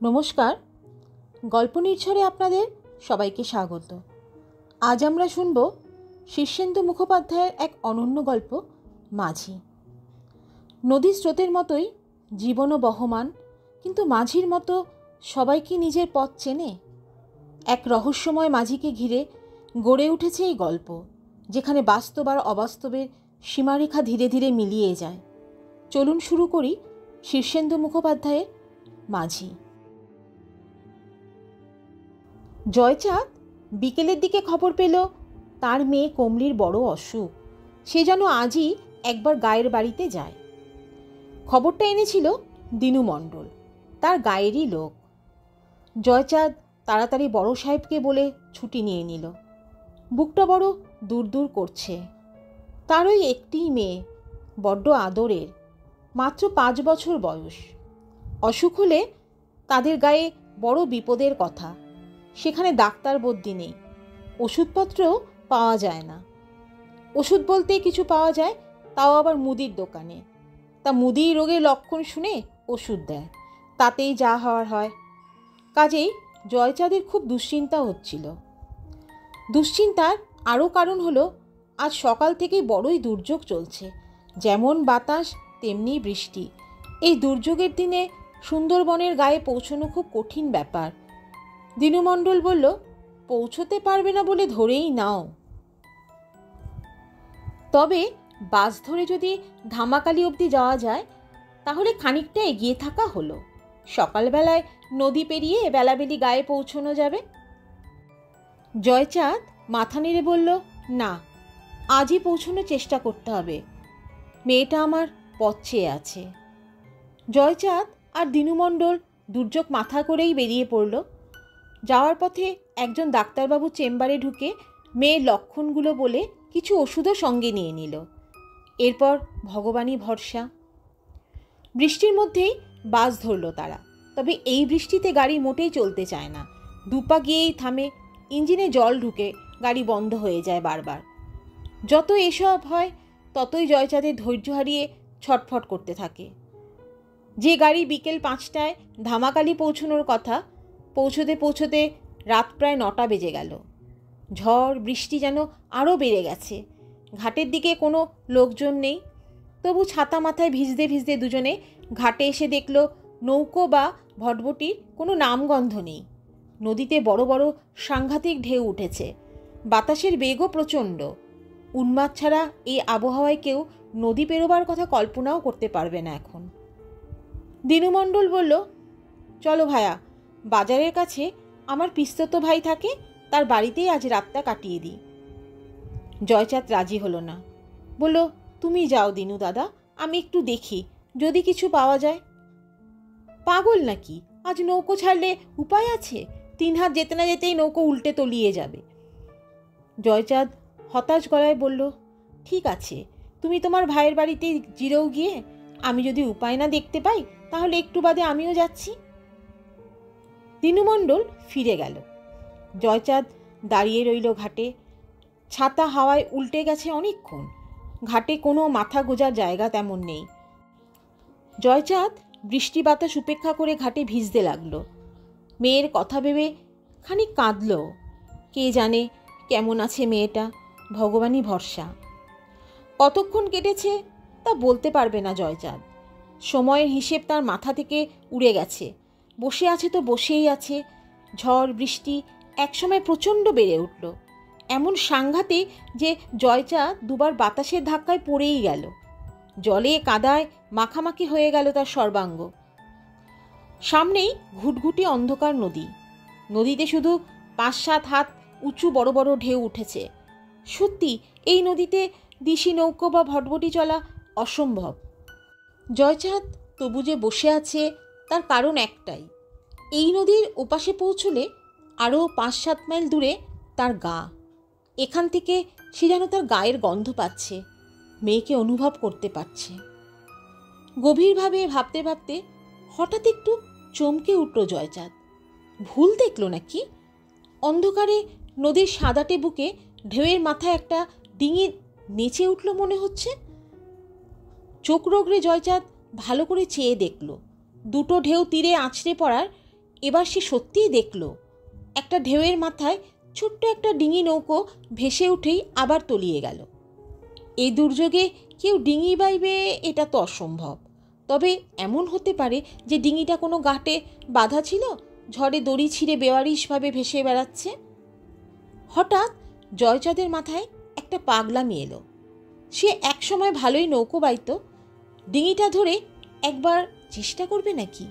নমস্কার, গল্প নির্ঝরে আপনাদের সবাইকে স্বাগত। আজ আমরা শুনব শীর্ষেন্দু মুখোপাধ্যায়ের এক অনন্য গল্প মাঝি। নদীর স্রোতের মতোই জীবনও বহমান, কিন্তু মাঝির মতো সবাই কি নিজের পথ চেনে? এক রহস্যময় মাঝিকে ঘিরে গড়ে উঠেছে এই গল্প, যেখানে বাস্তব আর অবাস্তবের সীমারেখা ধীরে ধীরে মিলিয়ে যায়। চলুন শুরু করি শীর্ষেন্দু মুখোপাধ্যায়ের মাঝি। জয়চাঁদ বিকেলের দিকে খবর পেল তার মেয়ে কমলির বড় অসুখ। সে যেন আজই একবার গায়ের বাড়িতে যায়। খবরটা এনেছিল দিনু মণ্ডল, তার গায়েরই লোক। জয়চাঁদ তাড়াতাড়ি বড় সাহেবকে বলে ছুটি নিয়ে নিল। বুকটা বড় দূর দূর করছে। তার ওই একটিই মেয়ে, বড্ড আদরের, মাত্র 5 বছর বয়স। অসুখ হলে তাদের গায়ে বড় বিপদের কথা। সেখানে ডাক্তার বদ্যি নেই, ওষুধপত্রও পাওয়া যায় না। ওষুধ বলতে কিছু পাওয়া যায়, তাও আবার মুদির দোকানে। তা মুদি রোগের লক্ষণ শুনে ওষুধ দেয়, তাতেই যা হওয়ার হয়। কাজেই জয়চাঁদের খুব দুশ্চিন্তা হচ্ছিল। দুশ্চিন্তার আরও কারণ হলো, আজ সকাল থেকেই বড়ই দুর্যোগ চলছে। যেমন বাতাস তেমনি বৃষ্টি। এই দুর্যোগের দিনে সুন্দরবনের গায়ে পৌঁছানো খুব কঠিন ব্যাপার। দিনু মণ্ডল বলল, পৌঁছতে পারবে না বলে ধরেই নাও। তবে বাস ধরে যদি ধামাকালি অবধি যাওয়া যায়, তাহলে খানিকটা এগিয়ে থাকা হলো। সকালবেলায় নদী পেরিয়ে বেলাবেলি গায়ে পৌঁছানো যাবে। জয়চাঁদ মাথা নেড়ে বলল, না, আজই পৌঁছানোর চেষ্টা করতে হবে। মেয়েটা আমার পথ চেয়ে আছে। জয়চাঁদ আর দিনু মণ্ডল দুর্যোগ মাথা করেই বেরিয়ে পড়ল। যাওয়ার পথে একজন ডাক্তারবাবু চেম্বারে ঢুকে মেয়ের লক্ষণগুলো বলে কিছু ওষুধও সঙ্গে নিয়ে নিল। এরপর ভগবানই ভরসা। বৃষ্টির মধ্যেই বাস ধরল তারা। তবে এই বৃষ্টিতে গাড়ি মোটেই চলতে চায় না। দুপা গিয়েই থামে, ইঞ্জিনে জল ঢুকে গাড়ি বন্ধ হয়ে যায় বারবার। যত এসব হয় ততই জয়চাঁদের ধৈর্য হারিয়ে ছটফট করতে থাকে। যে গাড়ি বিকেল 5টায় ধামাকালি পৌঁছানোর কথা, পৌঁছতে পৌঁছতে রাত প্রায় 9টা বেজে গেল। ঝড় বৃষ্টি যেন আরও বেড়ে গেছে। ঘাটের দিকে কোনো লোকজন নেই। তবু ছাতা মাথায় ভিজতে ভিজতে দুজনে ঘাটে এসে দেখল নৌকো বা ভটভটির কোনো নামগন্ধ নেই। নদীতে বড় বড় সাংঘাতিক ঢেউ উঠেছে। বাতাসের বেগও প্রচণ্ড। উন্মাদ ছাড়া এই আবহাওয়ায় কেউ নদী পেরোবার কথা কল্পনাও করতে পারবে না এখন। দিনু মণ্ডল বলল, চলো ভায়া, বাজারের কাছে আমার পিস্তত ভাই থাকে, তার বাড়িতেই আজ রাতটা কাটিয়ে দিই। জয়চাঁদ রাজি হলো না। বলল, তুমি যাও দিনু দাদা, আমি একটু দেখি যদি কিছু পাওয়া যায়। পাগল নাকি? আজ নৌকো ছাড়লে উপায় আছে? 3 হাত যেতে না যেতেই নৌকো উল্টে তলিয়ে যাবে। জয়চাঁদ হতাশ গলায় বলল, ঠিক আছে, তুমি তোমার ভাইয়ের বাড়িতে জিরেও গিয়ে, আমি যদি উপায় না দেখতে পাই তাহলে একটু বাদে আমিও যাচ্ছি। দিনু মণ্ডল ফিরে গেল। জয়চাঁদ দাঁড়িয়ে রইল ঘাটে। ছাতা হাওয়ায় উল্টে গেছে অনেকক্ষণ। ঘাটে কোনো মাথা গোজার জায়গা তেমন নেই। জয়চাঁদ বৃষ্টি বাতাস উপেক্ষা করে ঘাটে ভিজতে লাগলো। মেয়ের কথা ভেবে খানিক কাঁদল। কে জানে কেমন আছে মেয়েটা, ভগবানই ভরসা। কতক্ষণ কেটেছে তা বলতে পারবে না জয়চাঁদ। সময়ের হিসেব তার মাথা থেকে উড়ে গেছে। বসে আছে তো বসেই আছে। ঝড় বৃষ্টি একসময় প্রচণ্ড বেড়ে উঠল, এমন সাংঘাতিক যে জয়চাঁদ দুবার বাতাসের ধাক্কায় পড়েই গেল। জলে কাদায় মাখামাখি হয়ে গেল তার সর্বাঙ্গ। সামনেই ঘুটঘুটি অন্ধকার নদী। নদীতে শুধু 5-7 হাত উঁচু বড় বড় ঢেউ উঠেছে। সত্যি এই নদীতে দিশি নৌকো বা ভটভটি চলা অসম্ভব। জয়চাঁদ তবু যে বসে আছে তার কারণ একটাই, এই নদীর ওপাশে পৌঁছলে আরও 5-7 মাইল দূরে তার গা। এখান থেকে সে যেন তার গায়ের গন্ধ পাচ্ছে, মেয়েকে অনুভব করতে পারছে। গভীরভাবে ভাবতে ভাবতে হঠাৎ একটু চমকে উঠল জয়চাঁদ। ভুল দেখল নাকি? অন্ধকারে নদীর সাদাটে বুকে ঢেউয়ের মাথায় একটা ডিঙি নেচে উঠল মনে হচ্ছে। চোখ রগড়ে জয়চাঁদ ভালো করে চেয়ে দেখল। দুটো ঢেউ তীরে আছড়ে পড়ার এবার সে সত্যিই দেখল একটা ঢেউয়ের মাথায় ছোট্ট একটা ডিঙি নৌকো ভেসে উঠেই আবার তলিয়ে গেল। এই দুর্যোগে কেউ ডিঙি বাইবে এটা তো অসম্ভব। তবে এমন হতে পারে যে ডিঙিটা কোনো ঘাটে বাঁধা ছিল, ঝড়ে দড়ি ছিঁড়ে বেওয়ারিশভাবে ভেসে বেড়াচ্ছে। হঠাৎ জয়চাঁদের মাথায় একটা পাগলামি এলো। সে একসময় ভালোই নৌকো বাইত, ডিঙিটা ধরে একবার চেষ্টা করবে নাকি?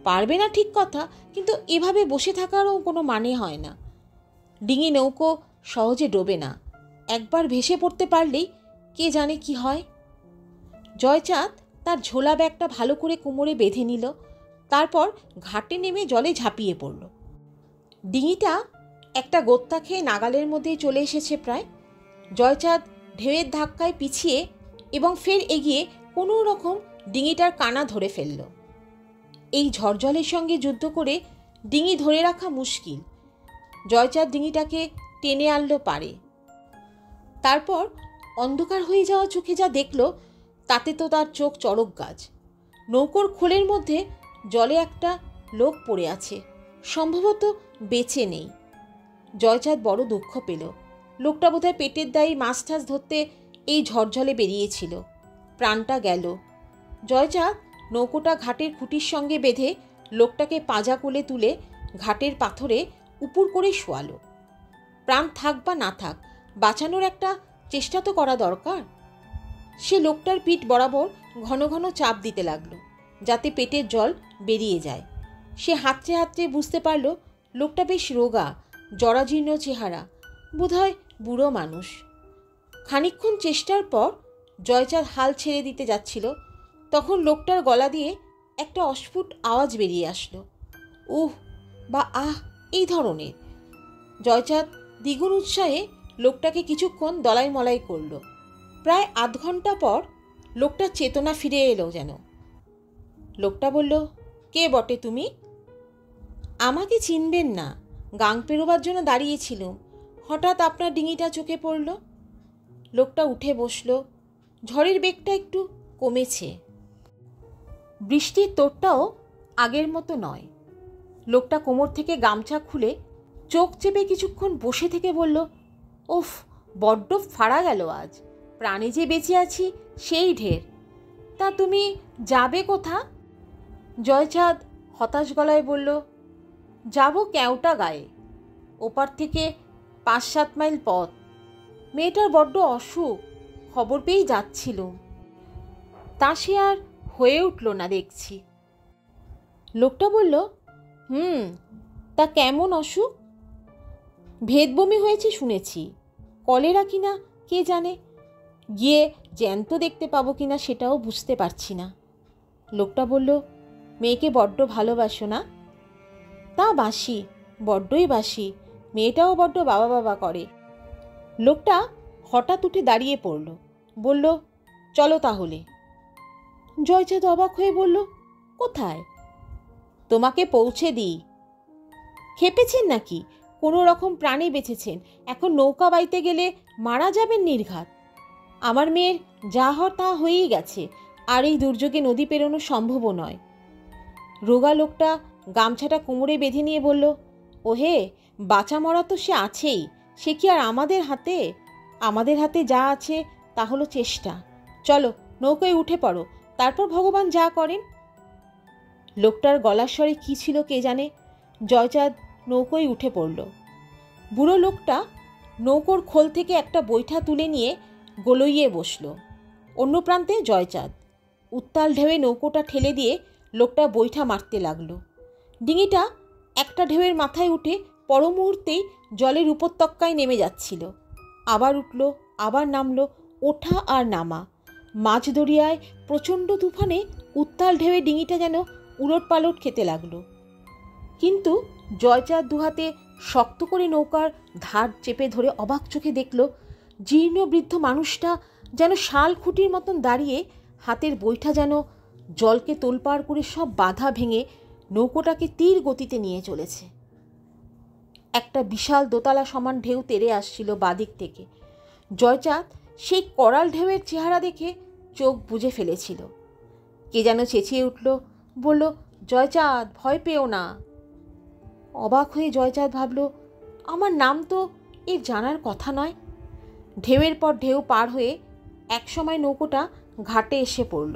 পারবে না ঠিক কথা, কিন্তু এভাবে বসে থাকারও কোনো মানে হয় না। ডিঙি নৌকো সহজে ডোবে না, একবার ভেসে পড়তে পারলেই কে জানে কি হয়। জয়চাঁদ তার ঝোলা ব্যাগটা ভালো করে কোমরে বেঁধে নিল, তারপর ঘাটে নেমে জলে ঝাঁপিয়ে পড়ল। ডিঙিটা একটা গোত্তা খেয়ে নাগালের মধ্যেই চলে এসেছে প্রায়। জয়চাঁদ ঢেউয়ের ধাক্কায় পিছিয়ে এবং ফের এগিয়ে কোনো রকম ডিঙিটার কানা ধরে ফেলল। এই ঝড়জলের সঙ্গে যুদ্ধ করে ডিঙি ধরে রাখা মুশকিল। জয়চাঁদ ডিঙিটাকে টেনে আনলো পারে। তারপর অন্ধকার হয়ে যাওয়া চোখে যা দেখল তাতে তো তার চোখ চড়ক গাছ। নৌকোর খোলের মধ্যে জলে একটা লোক পড়ে আছে, সম্ভবত বেঁচে নেই। জয়চাঁদ বড় দুঃখ পেল। লোকটা বোধহয় পেটের দায়ী মাছ টাছ ধরতে এই ঝড়ঝলে বেরিয়েছিল, প্রাণটা গেল। জয়চাঁদ নৌকোটা ঘাটের খুঁটির সঙ্গে বেঁধে লোকটাকে পাঁজা কোলে তুলে ঘাটের পাথরে উপুর করে শোয়ালো। প্রাণ থাক বা না থাক, বাঁচানোর একটা চেষ্টা তো করা দরকার। সে লোকটার পিঠ বরাবর ঘন ঘন চাপ দিতে লাগলো, যাতে পেটের জল বেরিয়ে যায়। সে হাতড়ে হাতড়ে বুঝতে পারল লোকটা বেশ রোগা, জরাজীর্ণ চেহারা, বোধহয় বুড়ো মানুষ। খানিকক্ষণ চেষ্টার পর জয়চাঁদ হাল ছেড়ে দিতে যাচ্ছিল, তখন লোকটার গলা দিয়ে একটা অস্ফুট আওয়াজ বেরিয়ে আসলো, উহ বা আহ এই ধরনের। জয়চাঁদ দ্বিগুণ উৎসাহে লোকটাকে কিছুক্ষণ দলাই মলাই করল। প্রায় আধ ঘন্টা পর লোকটার চেতনা ফিরে এলো যেন। লোকটা বলল, কে বটে তুমি? আমাকে চিনবেন না, গাং পেরোবার জন্য দাঁড়িয়েছিলুম, হঠাৎ আপনার ডিঙিটা চোখে পড়ল। লোকটা উঠে বসল। ঝড়ের বেগটা একটু কমেছে, বৃষ্টির তোড়টাও আগের মতো নয়। লোকটা কোমর থেকে গামছা খুলে চোখ চেপে কিছুক্ষণ বসে থেকে বলল, ওফ, বড্ড ফাড়া গেল আজ। প্রাণে যে বেঁচে আছি সেই ঢের। তা তুমি যাবে কোথা? জয়চাঁদ হতাশ গলায় বলল, যাব কেওটা গায়ে, ওপার থেকে 5-7 মাইল পথ। মেয়েটার বড্ড অসুখ, খবর পেয়েই যাচ্ছিলুম। তা সে আর হয়ে উঠল না দেখছি। লোকটা বলল, তা কেমন অসুখ? ভেদবমি হয়েছে শুনেছি, কলেরা কিনা কে জানে, গিয়ে জ্যান্ত দেখতে পাবো কিনা সেটাও বুঝতে পারছি না। লোকটা বলল, মেয়েকে বড্ড ভালোবাসো না? তা বাসি, বড্ডই বাসি, মেয়েটাও বড্ড বাবা বাবা করে। লোকটা হঠাৎ উঠে দাঁড়িয়ে পড়ল, বলল, চলো তাহলে। জয়চাঁদ অবাক হয়ে বলল, কোথায়? তোমাকে পৌঁছে দিই। খেপেছেন নাকি? কোনো রকম প্রাণে বেঁচেছেন, এখন নৌকা বাইতে গেলে মারা যাবেন নির্ঘাত। আমার মেয়ের যা হওয়ার তা হয়েই গেছে, আর এই দুর্যোগে নদী পেরোনো সম্ভবও নয়। রোগা লোকটা গামছাটা কোমরে বেঁধে নিয়ে বলল, ওহে, বাঁচা মরা তো সে আছেই, সে কি আর আমাদের হাতে? আমাদের হাতে যা আছে তা হলো চেষ্টা। চলো নৌকায় উঠে পড়ো, তারপর ভগবান যা করেন। লোকটার গলার স্বরে কী ছিল কে জানে। জয়চাঁদ নৌকোয় উঠে পড়ল। বুড়ো লোকটা নৌকোর খোল থেকে একটা বৈঠা তুলে নিয়ে গোলইয়ে বসল। অন্য প্রান্তে জয়চাঁদ। উত্তাল ঢেউয়ে নৌকোটা ঠেলে দিয়ে লোকটা বৈঠা মারতে লাগলো। ডিঙিটা একটা ঢেউয়ের মাথায় উঠে পর মুহূর্তেই জলের উপত্যকায় নেমে যাচ্ছিল। আবার উঠল, আবার নামল, ওঠা আর নামা। মাঝ দরিয়ায় প্রচণ্ড তুফানে উত্তাল ঢেউয়ে ডিঙিটা যেন উলট পালট খেতে লাগলো। কিন্তু জয়চাঁদ দুহাতে শক্ত করে নৌকার ধার চেপে ধরে অবাক চোখে দেখল, জীর্ণ বৃদ্ধ মানুষটা যেন শাল খুঁটির মতন দাঁড়িয়ে, হাতের বৈঠা যেন জলকে তোলপাড় করে সব বাধা ভেঙে নৌকোটাকে তীর গতিতে নিয়ে চলেছে। একটা বিশাল দোতলা সমান ঢেউ তেড়ে আসছিল বাদিক থেকে। জয়চাঁদ সেই করাল ঢেউয়ের চেহারা দেখে চোখ বুজে ফেলেছিল। কে যেন চেঁচিয়ে উঠল, বলল, জয়চাঁদ, ভয় পেও না। অবাক হয়ে জয়চাঁদ ভাবল, আমার নাম তো এর জানার কথা নয়। ঢেউয়ের পর ঢেউ পার হয়ে একসময় নৌকোটা ঘাটে এসে পড়ল।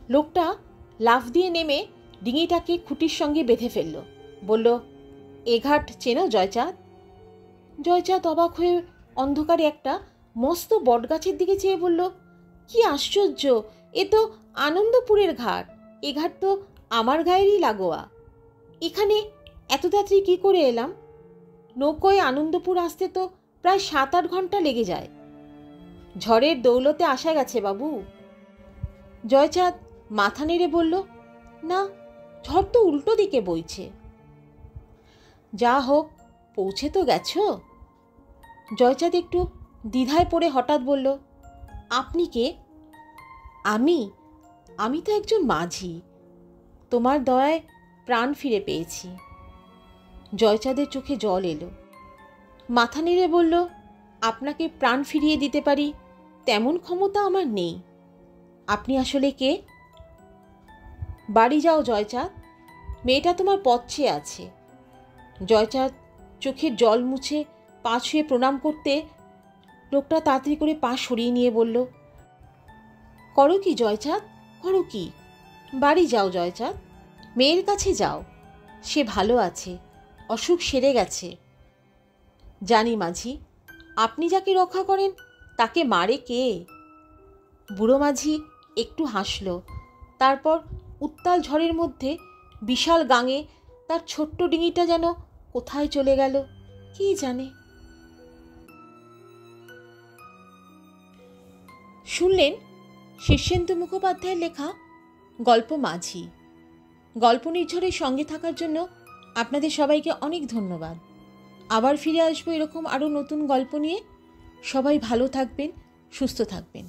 লোকটা লাফ দিয়ে নেমে ডিঙিটাকে খুঁটির সঙ্গে বেঁধে ফেলল। বলল, এ ঘাট চেনো জয়চাঁদ? জয়চাঁদ অবাক হয়ে অন্ধকারে একটা মস্ত বটগাছের দিকে চেয়ে বলল, কি আশ্চর্য, এ তো আনন্দপুরের ঘাট। এ ঘাট তো আমার গায়েরই লাগোয়া। এখানে এত তাড়াতাড়ি কী করে এলাম? নৌকোয় আনন্দপুর আসতে তো প্রায় 7-8 ঘন্টা লেগে যায়। ঝড়ের দৌলতে আসা গেছে বাবু। জয়চাঁদ মাথা নেড়ে বলল, না, ঝড় তো উল্টো দিকে বইছে। যা হোক, পৌঁছে তো গেছো। জয়চাঁদ একটু দ্বিধায় পড়ে হঠাৎ বলল, আপনি কে? আমি তো একজন মাঝি। তোমার দয়ায় প্রাণ ফিরে পেয়েছি। জয়চাঁদের চোখে জল এলো। মাথা নেড়ে বলল, আপনাকে প্রাণ ফিরিয়ে দিতে পারি তেমন ক্ষমতা আমার নেই। আপনি আসলে কে? বাড়ি যাও জয়চাঁদ, মেয়েটা তোমার পথ চেয়ে আছে। জয়চাঁদ চোখের জল মুছে পা ছুঁয়ে প্রণাম করতে লোকটা তাড়াতাড়ি করে পা সরিয়ে নিয়ে বলল, করো কি জয়চাঁদ, করো কি? বাড়ি যাও জয়চাঁদ, মেয়ের কাছে যাও। সে ভালো আছে, অসুখ সেরে গেছে। জানি মাঝি, আপনি যাকে রক্ষা করেন তাকে মারে কে? বুড়ো মাঝি একটু হাসল। তারপর উত্তাল ঝড়ের মধ্যে বিশাল গাঙে তার ছোট্ট ডিঙিটা যেন কোথায় চলে গেল কে জানে। শুনলেন শীর্ষেন্দু মুখোপাধ্যায়ের লেখা গল্প মাঝি। গল্প নির্ঝরের সঙ্গে থাকার জন্য আপনাদের সবাইকে অনেক ধন্যবাদ। আবার ফিরে আসবো এরকম আরও নতুন গল্প নিয়ে। সবাই ভালো থাকবেন, সুস্থ থাকবেন।